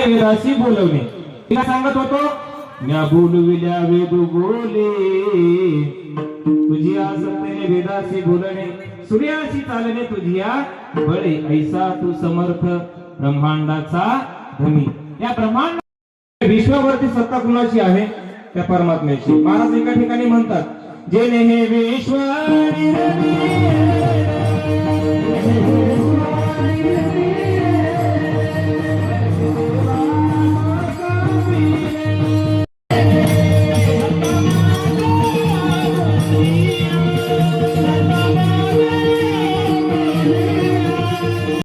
वेदाशी बोलवणे. तिला सांगत होतो म्या बोलविल्या वेद बोले, तुझी आसक्तीने वेदाशी बोलणे, सूर्याशी चालणे तुझिया बळे, ऐसा तू समर्थ ब्रह्मांडाचा धनी. या ब्रह्मांड विश्वावरती सत्ता कुणाची आहे? त्या परमात्म्याची. महाराज एका ठिकाणी म्हणतात, जेने हे विश्व